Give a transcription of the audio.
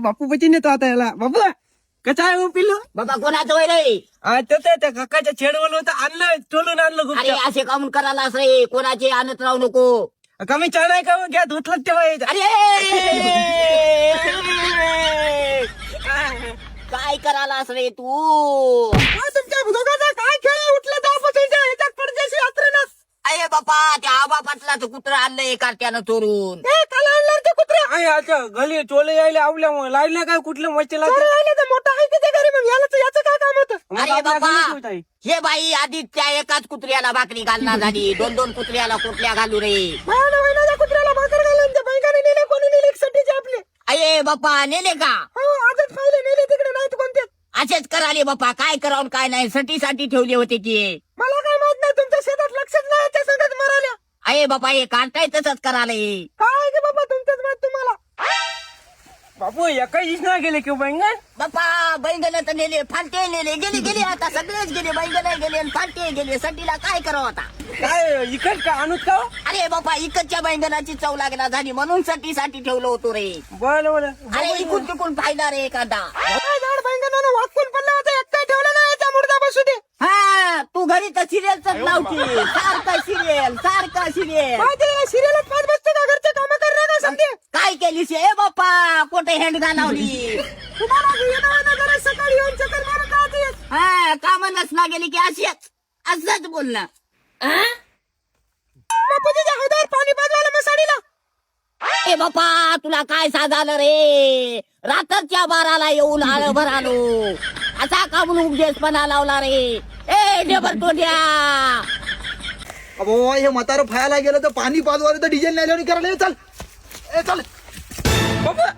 बापू बची नेतो आता याला. बापू कसा आहे हो पिल्लू? बाबा कोणाचं वय रे? त्या काकाच्या छेडवलं होतं, आणलं टोलून आणलं खूप. अरे असे कामून करायला रे, कोणाचे आणत राहू नको. कमी चहा नाही का? घ्या धुतलं तेव्हा यायचं. अरे काय करायलास रे तू? तुमच्या दोघांचा काय खेळ उठला तेव्हापासून याच्यात परदेशी यात्रेलाच. अरे बापा त्या आबा पाटलाचं कुत्र आणलंय कार्ट्यानं चोरून. काल आणलं ते कुत्रे. अच्छा गली टोले यायले आवल्यामुळे लागले काय कुठलं मच्छी लागले तर मोठा आहे त्याच्या घरी. मग याचं काय काम होतं? अरे बाबा हे बाई आधी त्या एकाच कुत्र्याला भाकरी घालणार झाली, दोन दोन कुत्र्याला कुठल्या घालू रे? कुत्र्याला भाकर घालून त्या बाईकाने नेले. कोणी नेले? सटीचे आपले. अये बापा नेले का? आजच पाहिले नेले तिकडे, नाहीत कोणते. असेच कराले बापा, काय करावं काय नाही, साठी ठेवले होते की. मला काय माहित नाही, तुमच्या शेतात लक्षच नाही त्या संगत मराल्या. अये बापा हे कार्टाय तसंच कराले. काय गे बाबा तुमचंच माहित तुम्हाला. बापू एकाच दिसणार गेले किंवा बैंगन. बापा बैंगन तर नेले, फांटे नेले, गेले आता सगळेच गेले, बैंगन गेले आणि फांटे गेले. सटीला काय करावं आता? काय इकड का आणूत का? अरे बापा इकडच्या बैंगनाची चव लागला झाली म्हणून साठी ठेवलं होतो रे. बरं अरे इकून तिकून फायदा रे एखादा. झाड बैंगनानं वाकून पडलं होतं, एकटा ठेवलं नाही याचा मुर्दा बसू दे. हा तू घरी तर सिरियलच लावती, सारखं सिरियल. सिरियलच पाहत बसतो का? घरचे काम करणार का समजे? काय केलीस ए बापा? कुठे हँड घालावली? तुम्हाला सकाळी येऊन चक्कर मारून का येत? हा कामच ना गेली की असंच बोलणं. बापूजीच्या हौदावर पाणी पाजवायला मसाडीला. ए बापा तुला काय साधालं रे? रात्रच्या 12ला येऊन आळभर आलो, असा कामून उपदेशपणा लावला रे. ए लेबर तो द्या. अबो हे म्हातारं फायला गेलं तर पाणी पाजवायला तर डिझेल नाही करायला. चल ए चल बाबा